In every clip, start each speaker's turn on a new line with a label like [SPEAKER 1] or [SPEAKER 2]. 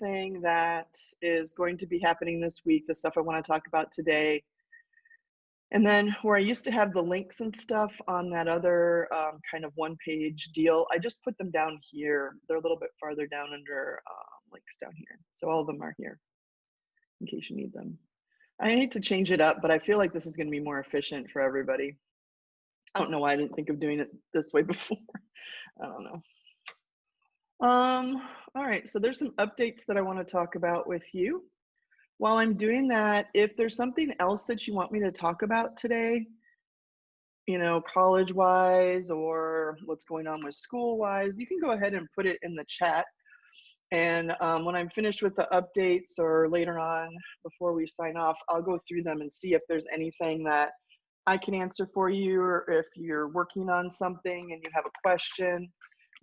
[SPEAKER 1] everything that is going to be happening this week, the stuff I want to talk about today. And then where I used to have the links and stuff on that other kind of one-page deal, I just put them down here. They're a little bit farther down under links down here. So all of them are here in case you need them. I need to change it up, but I feel like this is going to be more efficient for everybody. I don't know why I didn't think of doing it this way before. I don't know. All right, so there's some updates that I want to talk about with you. While I'm doing that, if there's something else that you want me to talk about today, you know, college-wise or what's going on with school-wise, you can go ahead and put it in the chat. And when I'm finished with the updates or later on before we sign off, I'll go through them and see if there's anything that I can answer for you, or if you're working on something and you have a question.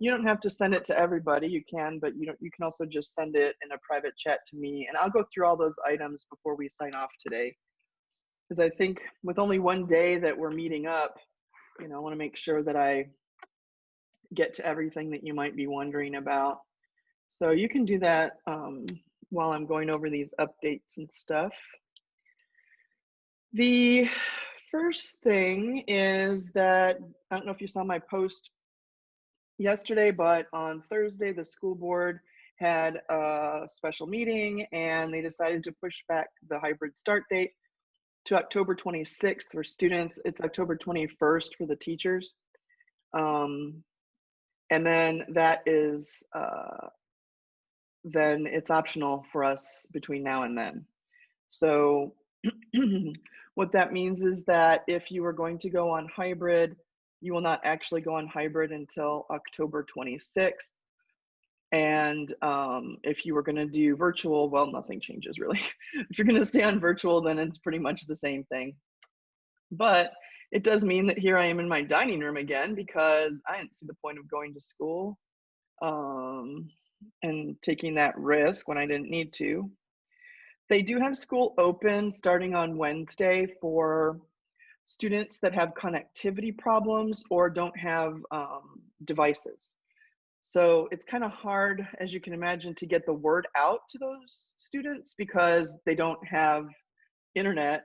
[SPEAKER 1] You don't have to send it to everybody. You can, but you can also just send it in a private chat to me, and I'll go through all those items before we sign off today. Because I think with only one day that we're meeting up, you know, I want to make sure that I get to everything that you might be wondering about. So you can do that while I'm going over these updates and stuff. The first thing is that, I don't know if you saw my post yesterday, but on Thursday, the school board had a special meeting and they decided to push back the hybrid start date to October 26th for students. It's October 21st for the teachers. And then that is, then it's optional for us between now and then. So what that means is that if you are going to go on hybrid, you will not actually go on hybrid until October 26th. And if you were going to do virtual, well, nothing changes really. If you're going to stay on virtual, then it's pretty much the same thing. But it does mean that here I am in my dining room again, because I didn't see the point of going to school and taking that risk when I didn't need to. They do have school open starting on Wednesday for students that have connectivity problems or don't have devices. So it's kind of hard, as you can imagine, to get the word out to those students because they don't have internet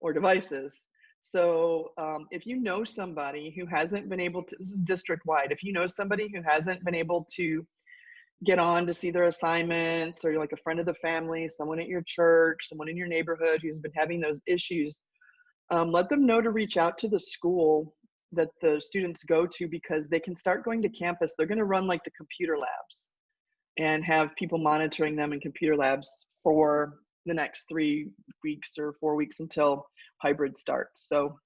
[SPEAKER 1] or devices. So if you know somebody who hasn't been able to, this is district-wide, if you know somebody who hasn't been able to get on to see their assignments, or you're like a friend of the family, someone at your church, someone in your neighborhood who's been having those issues, let them know to reach out to the school that the students go to, because they can start going to campus. They're going to run like the computer labs and have people monitoring them in computer labs for the next 3 weeks or 4 weeks until hybrid starts. So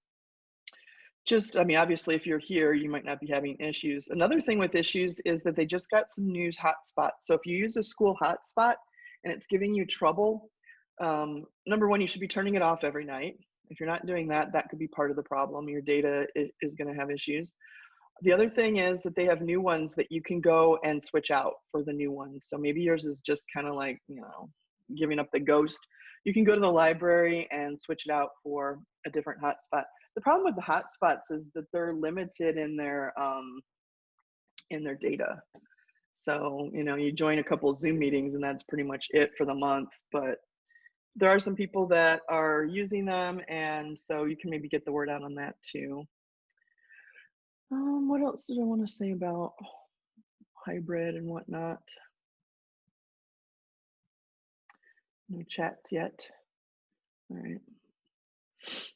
[SPEAKER 1] just, I mean, obviously, if you're here, you might not be having issues. Another thing with issues is that they just got some new hotspots. So if you use a school hotspot and it's giving you trouble, number one, you should be turning it off every night. If you're not doing that, that could be part of the problem. Your data is going to have issues. The other thing is that they have new ones that you can go and switch out for the new ones. So maybe yours is just kind of like, you know, giving up the ghost. You can go to the library and switch it out for a different hotspot. The problem with the hotspots is that they're limited in their data. So, you know, you join a couple Zoom meetings and that's pretty much it for the month. But there are some people that are using them, and so you can maybe get the word out on that too. What else did I want to say about hybrid and whatnot? No chats yet. All right.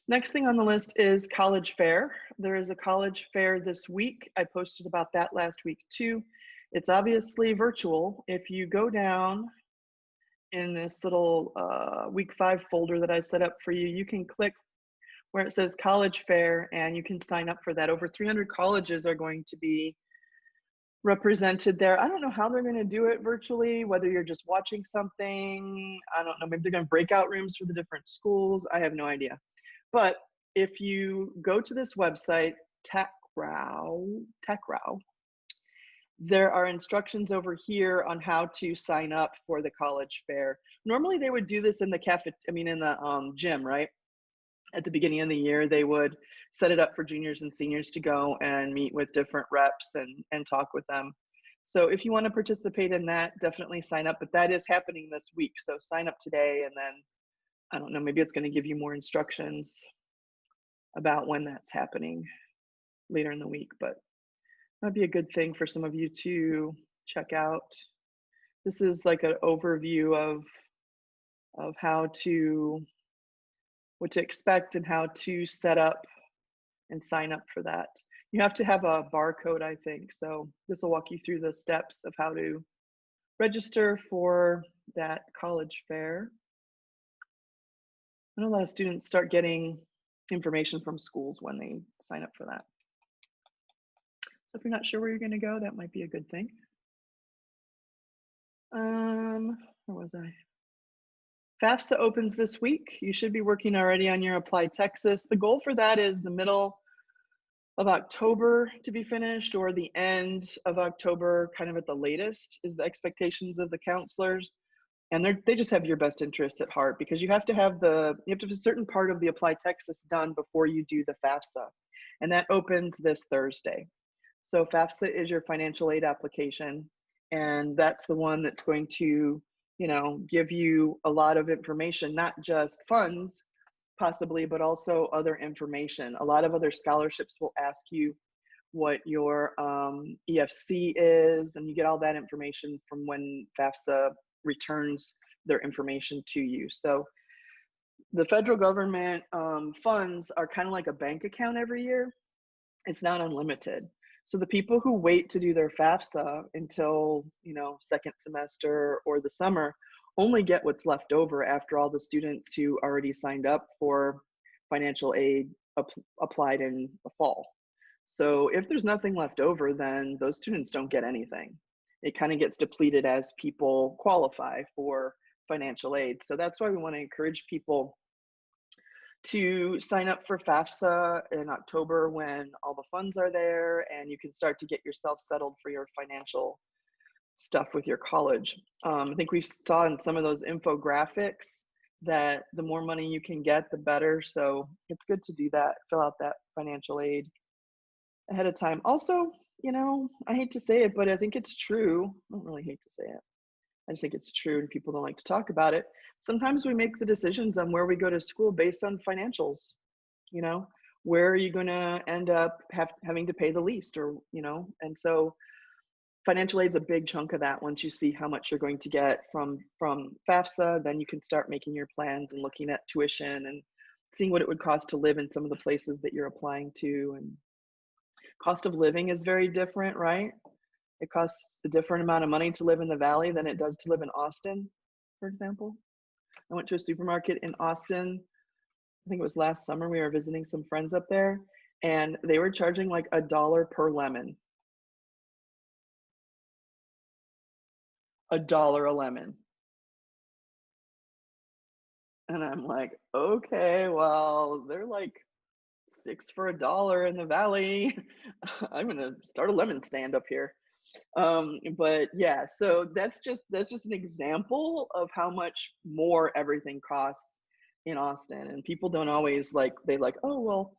[SPEAKER 1] Next thing on the list is college fair. There is a college fair this week. I posted about that last week too. It's obviously virtual. If you go down in this little week 5 folder that I set up for you, you can click where it says college fair and you can sign up for that. Over 300 colleges are going to be represented there. I don't know how they're going to do it virtually, whether you're just watching something. I don't know, maybe they're going to breakout rooms for the different schools. I have no idea. But if you go to this website, TechRow, there are instructions over here on how to sign up for the college fair. Normally they would do this in the gym, right? At the beginning of the year, they would set it up for juniors and seniors to go and meet with different reps and talk with them. So if you want to participate in that, definitely sign up, but that is happening this week. So sign up today, and then, I don't know, maybe it's going to give you more instructions about when that's happening later in the week, but that'd be a good thing for some of you to check out. This is like an overview of what to expect and how to set up and sign up for that. You have to have a barcode, I think. So this will walk you through the steps of how to register for that college fair. I know a lot of students start getting information from schools when they sign up for that. So if you're not sure where you're going to go, that might be a good thing. Where was I? FAFSA opens this week. You should be working already on your Apply Texas. The goal for that is the middle of October to be finished, or the end of October, kind of at the latest, is the expectations of the counselors. And they just have your best interest at heart, because you have to have a certain part of the Apply Texas done before you do the FAFSA. And that opens this Thursday. So FAFSA is your financial aid application. And that's the one that's going to, give you a lot of information, not just funds possibly, but also other information. A lot of other scholarships will ask you what your EFC is, and you get all that information from when FAFSA returns their information to you. So the federal government funds are kind of like a bank account every year. It's not unlimited. So the people who wait to do their FAFSA until, second semester or the summer only get what's left over after all the students who already signed up for financial aid applied in the fall. So if there's nothing left over, then those students don't get anything. It kind of gets depleted as people qualify for financial aid. So that's why we want to encourage people to sign up for FAFSA in October when all the funds are there and you can start to get yourself settled for your financial stuff with your college. I think we saw in some of those infographics that the more money you can get, the better. So it's good to do that, fill out that financial aid ahead of time. Also, I hate to say it, but I think it's true. I don't really hate to say it. I just think it's true and people don't like to talk about it. Sometimes we make the decisions on where we go to school based on financials. Where are you going to end up having to pay the least, or, and so financial aid is a big chunk of that. Once you see how much you're going to get from FAFSA, then you can start making your plans and looking at tuition and seeing what it would cost to live in some of the places that you're applying to. And cost of living is very different, right? It costs a different amount of money to live in the Valley than it does to live in Austin, for example. I went to a supermarket in Austin, I think it was last summer. We were visiting some friends up there, and they were charging like $1 per lemon. $1 a lemon. And I'm like, okay, well, they're like 6 for $1 in the Valley. I'm gonna start a lemon stand up here. But yeah, so that's just an example of how much more everything costs in Austin. And people don't always oh, well,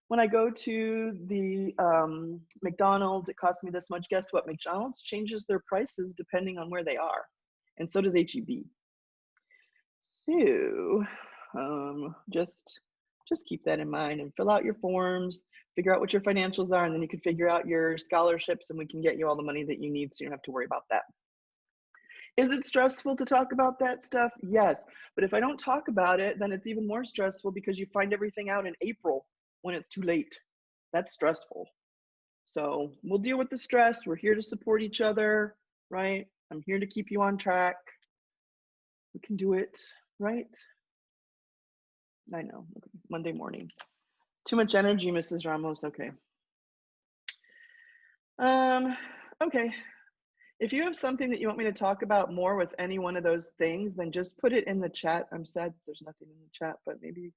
[SPEAKER 1] when I go to the McDonald's, it costs me this much. Guess what? McDonald's changes their prices depending on where they are. And so does HEB. So just keep that in mind and fill out your forms, figure out what your financials are, and then you can figure out your scholarships and we can get you all the money that you need so you don't have to worry about that. Is it stressful to talk about that stuff? Yes. But if I don't talk about it, then it's even more stressful because you find everything out in April when it's too late. That's stressful. So we'll deal with the stress. We're here to support each other, right? I'm here to keep you on track. We can do it, right? I know. Okay. Monday morning. Too much energy, Mrs. Ramos. Okay. Okay. If you have something that you want me to talk about more with any one of those things, then just put it in the chat. I'm sad there's nothing in the chat, but maybe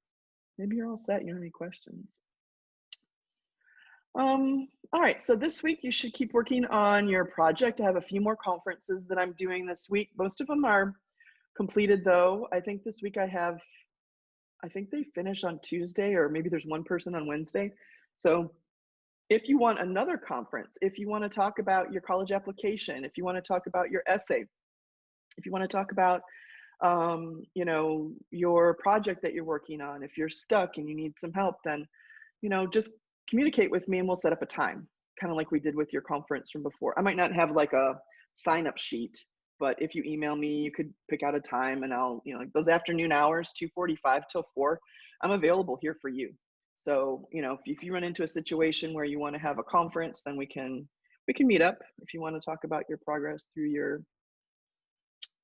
[SPEAKER 1] you're all set. You don't have any questions. All right, so this week you should keep working on your project. I have a few more conferences that I'm doing this week. Most of them are completed though. I think this week I think they finish on Tuesday, or maybe there's one person on Wednesday. So If you want another conference, if you want to talk about your college application, if you want to talk about your essay, if you want to talk about you know, your project that you're working on, if you're stuck and you need some help, then, you know, just communicate with me and we'll set up a time, kind of like we did with your conference from before. I might not have like a sign up sheet, but if you email me, you could pick out a time and I'll, you know, like those afternoon hours, 2:45 till 4, I'm available here for you. So, you know, if you run into a situation where you want to have a conference, then we can meet up if you want to talk about your progress through your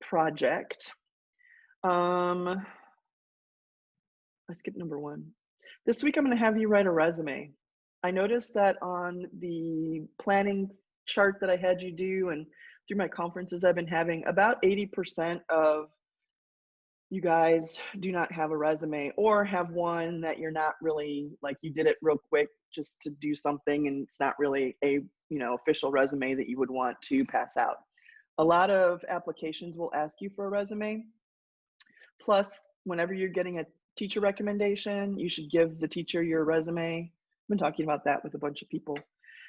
[SPEAKER 1] project. Um, I skipped number 1. This week I'm going to have you write a resume. I noticed that on the planning chart that I had you do and through my conferences I've been having, about 80% of you guys do not have a resume or have one that you're not really, like, you did it real quick just to do something and it's not really a, you know, official resume that you would want to pass out. A lot of applications will ask you for a resume. Plus, whenever you're getting a teacher recommendation, you should give the teacher your resume. I've been talking about that with a bunch of people.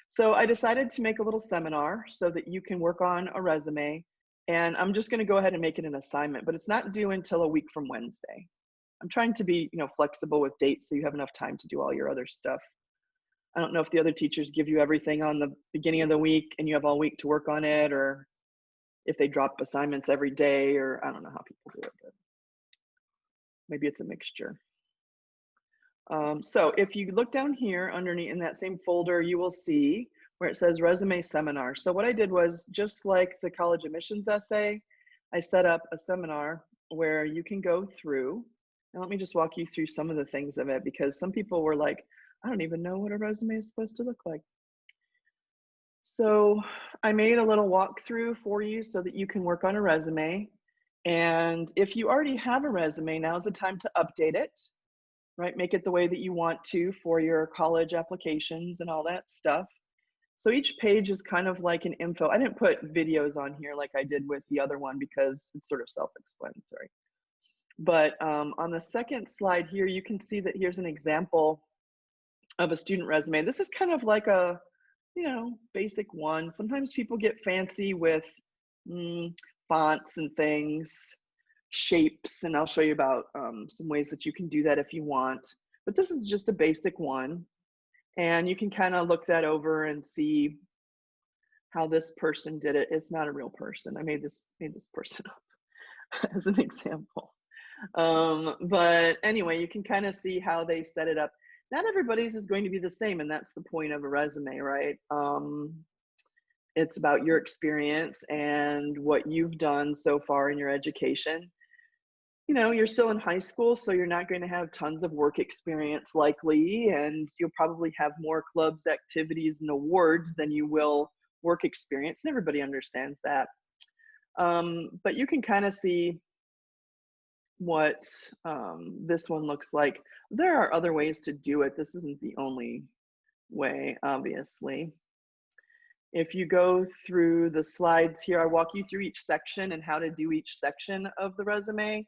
[SPEAKER 1] So I decided to make a little seminar so that you can work on a resume. And I'm just going to go ahead and make it an assignment, but it's not due until a week from Wednesday. I'm trying to be, you know, flexible with dates so you have enough time to do all your other stuff. I don't know if the other teachers give you everything on the beginning of the week and you have all week to work on it, or if they drop assignments every day, or I don't know how people do it, but maybe it's a mixture. So if you look down here underneath in that same folder, you will see where it says resume seminar. So what I did was, just like the college admissions essay, I set up a seminar where you can go through. And let me just walk you through some of the things of it, because some people were like, I don't even know what a resume is supposed to look like. So I made a little walkthrough for you so that you can work on a resume. And if you already have a resume, now's the time to update it, right? Make it the way that you want to for your college applications and all that stuff. So each page is kind of like an info. I didn't put videos on here like I did with the other one because it's sort of self-explanatory. But on the second slide here, you can see that here's an example of a student resume. This is kind of like a, you know, basic one. Sometimes people get fancy with fonts and things, shapes, and I'll show you about some ways that you can do that if you want. But this is just a basic one, and you can kind of look that over and see how this person did it. It's not a real person. I made this person up as an example. But anyway, you can kind of see how they set it up. Not everybody's is going to be the same, and that's the point of a resume, right? It's about your experience and what you've done so far in your education. You know, you're still in high school, so you're not going to have tons of work experience likely, and you'll probably have more clubs, activities, and awards than you will work experience, and everybody understands that. But you can kind of see what this one looks like. There are other ways to do it. This isn't the only way, obviously. If you go through the slides here, I walk you through each section and how to do each section of the resume.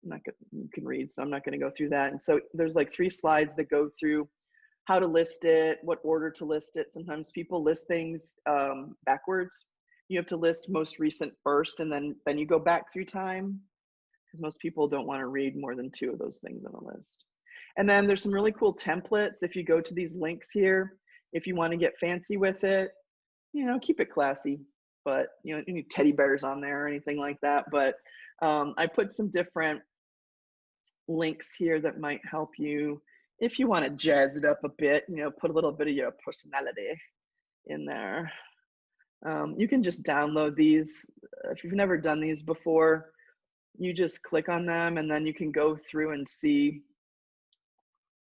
[SPEAKER 1] I'm not gonna, you can read, so I'm not going to go through that. And so there's like 3 slides that go through how to list it, what order to list it. Sometimes people list things backwards. You have to list most recent first, and then you go back through time, because most people don't want to read more than 2 of those things on a list. And then there's some really cool templates. If you go to these links here, if you want to get fancy with it, you know, keep it classy, but you know, any teddy bears on there or anything like that. But I put some different links here that might help you if you want to jazz it up a bit, you know, put a little bit of your personality in there. You can just download these. If you've never done these before, you just click on them and then you can go through and see,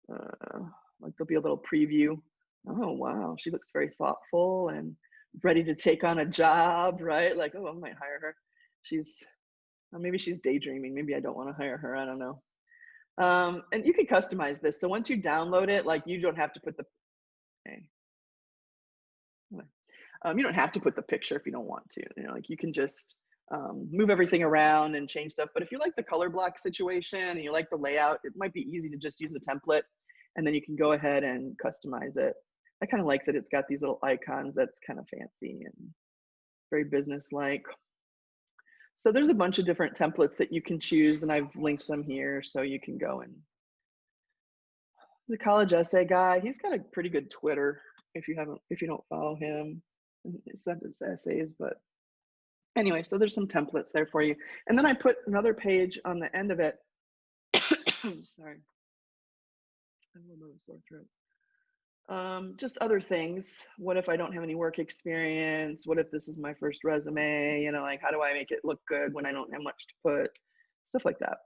[SPEAKER 1] like there'll be a little preview. Oh, wow, she looks very thoughtful and ready to take on a job, right? Like, oh, I might hire her. Maybe she's daydreaming. Maybe I don't want to hire her. I don't know. And you can customize this. So once you download it, like you don't have to put the, okay. You don't have to put the picture if you don't want to, you know, like you can just move everything around and change stuff. But if you like the color block situation and you like the layout, it might be easy to just use the template and then you can go ahead and customize it. I kind of like that it's got these little icons. That's kind of fancy and very business-like. So there's a bunch of different templates that you can choose, and I've linked them here so you can go. And the college essay guy, he's got a pretty good Twitter if you don't follow him. It's not his essays, but anyway, so there's some templates there for you. And then I put another page on the end of it. Sorry, I have a little bit of a sore throat. Just other things. What if I don't have any work experience? What if this is my first resume? You know, like, how do I make it look good when I don't have much to put? Stuff like that.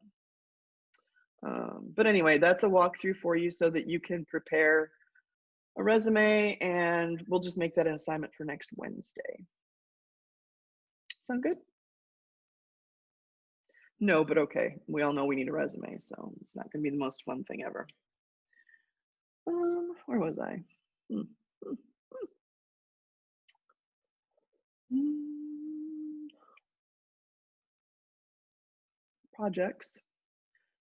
[SPEAKER 1] But anyway, that's a walkthrough for you so that you can prepare a resume, and we'll just make that an assignment for next Wednesday. Sound good? No, but okay. We all know we need a resume, so it's not going to be the most fun thing ever. Where was I? Projects,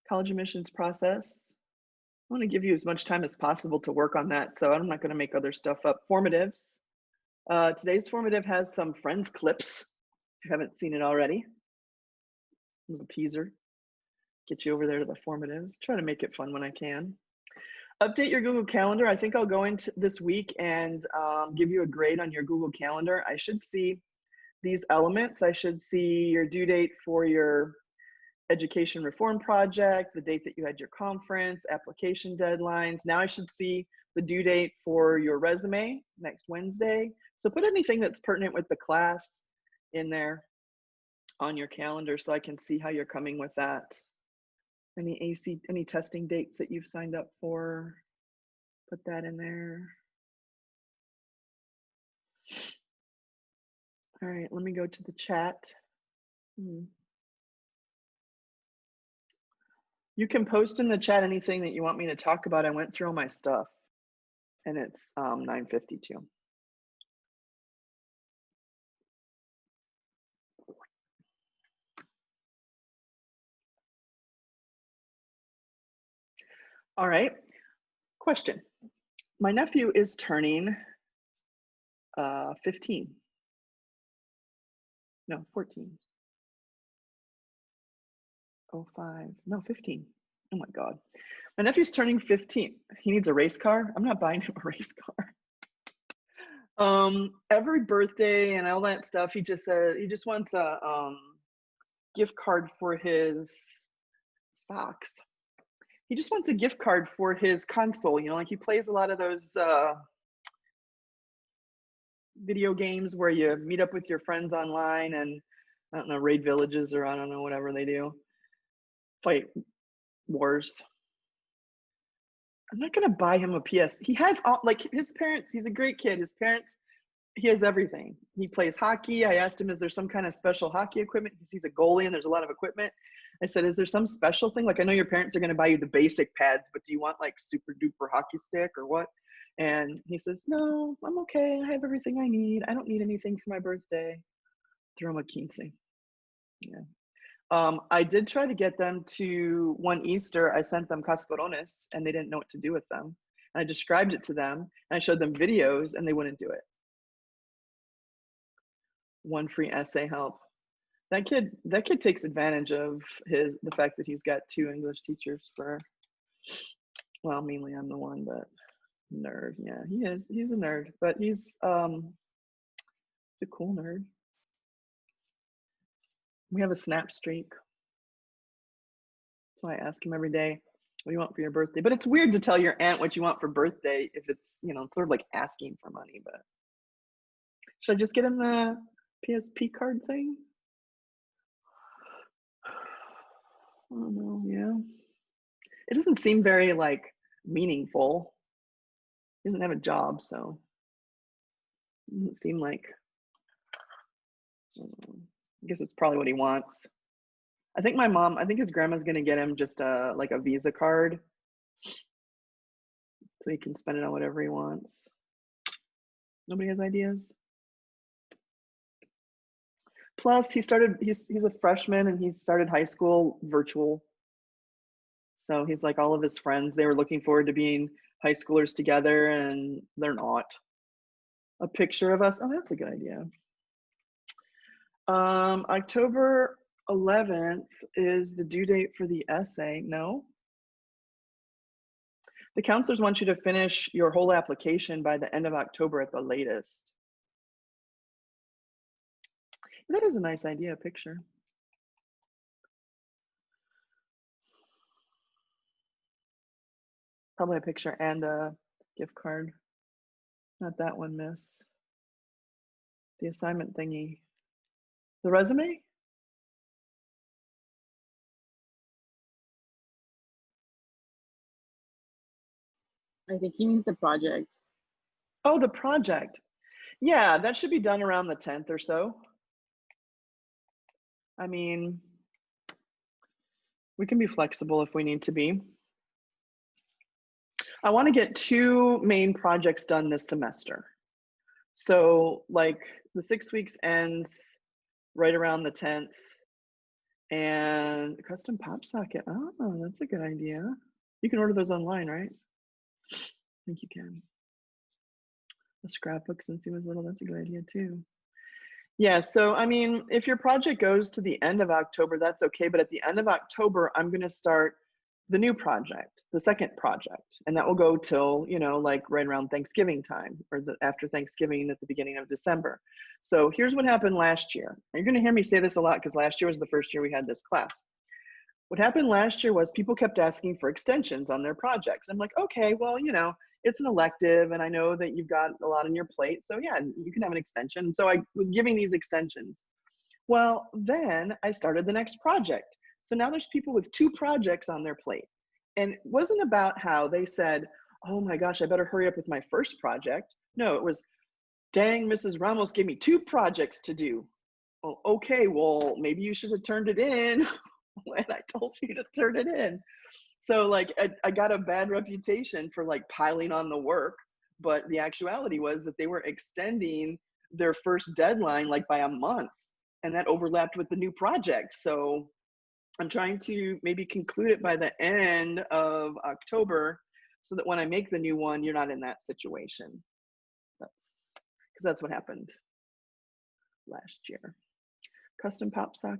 [SPEAKER 1] college admissions process. I want to give you as much time as possible to work on that, so I'm not going to make other stuff up. Formatives. Today's formative has some Friends clips, if you haven't seen it already. A little teaser. Get you over there to the formatives. Try to make it fun when I can. Update your Google Calendar. I think I'll go into this week and give you a grade on your Google Calendar. I should see these elements. I should see your due date for your education reform project, the date that you had your conference, application deadlines. Now I should see the due date for your resume next Wednesday. So put anything that's pertinent with the class in there on your calendar so I can see how you're coming with that. Any testing dates that you've signed up for, put that in there. All right, let me go to the chat. You can post in the chat anything that you want me to talk about. I went through all my stuff, and it's 9:52. All right, question. My nephew is turning 15. No, 14. 05, no, 15. Oh my God. My nephew's turning 15. He needs a race car. I'm not buying him a race car. Every birthday and all that stuff, he just says he just wants a gift card for his socks. He just wants a gift card for his console. You know, like he plays a lot of those video games where you meet up with your friends online and, I don't know, raid villages or I don't know, whatever they do. Fight wars. I'm not gonna buy him a PS. He has all, like his parents, he's a great kid. His parents, he has everything. He plays hockey. I asked him, is there some kind of special hockey equipment? Because he's a goalie and there's a lot of equipment. I said, is there some special thing? Like, I know your parents are gonna buy you the basic pads, but do you want like super duper hockey stick or what? And he says, no, I'm okay. I have everything I need. I don't need anything for my birthday. Throw him a 15. Yeah. I did try to get them to one Easter. I sent them cascarones and they didn't know what to do with them. And I described it to them and I showed them videos and they wouldn't do it. One free essay help. That kid takes advantage of the fact that he's got 2 English teachers for, well, mainly I'm the one, but nerd. Yeah, he is. He's a nerd, but he's a cool nerd. We have a snap streak. So I ask him every day, what do you want for your birthday? But it's weird to tell your aunt what you want for birthday if it's, you know, sort of like asking for money. But should I just get him the PSP card thing? I don't know. Yeah. It doesn't seem very like meaningful. He doesn't have a job, so it doesn't seem like, I guess it's probably what he wants. I think his grandma's gonna get him just like a Visa card so he can spend it on whatever he wants. Nobody has ideas? Plus he's a freshman and he started high school virtual. So he's like all of his friends, they were looking forward to being high schoolers together and they're not. A picture of us. Oh, that's a good idea. October 11th is the due date for the essay. No? The counselors want you to finish your whole application by the end of October at the latest. That is a nice idea, a picture. Probably a picture and a gift card. Not that one, miss. The assignment thingy. The resume?
[SPEAKER 2] I think he means the project.
[SPEAKER 1] Oh, the project. Yeah, that should be done around the 10th or so. I mean, we can be flexible if we need to be. I want to get 2 main projects done this semester. So like the 6 weeks ends right around the 10th, and custom pop socket. Oh, that's a good idea. You can order those online, right? I think you can. The scrapbook since he was little, that's a good idea too. Yeah, so I mean, if your project goes to the end of October, that's okay. But at the end of October, I'm going to start the new project, the second project, and that will go till, you know, like right around Thanksgiving time, or after Thanksgiving at the beginning of December. So here's what happened last year. You're going to hear me say this a lot because last year was the first year we had this class. What happened last year was people kept asking for extensions on their projects. I'm like, okay, well, you know, it's an elective and I know that you've got a lot on your plate. So yeah, you can have an extension. So I was giving these extensions. Well, then I started the next project. So now there's people with 2 projects on their plate. And it wasn't about how they said, oh my gosh, I better hurry up with my first project. No, it was, dang, Mrs. Ramos gave me 2 projects to do. Well, okay, well, maybe you should have turned it in when I told you to turn it in. So like I got a bad reputation for like piling on the work, but the actuality was that they were extending their first deadline like by a month, and that overlapped with the new project. So I'm trying to maybe conclude it by the end of October so that when I make the new one, you're not in that situation. That's because that's what happened last year. Custom pop socket.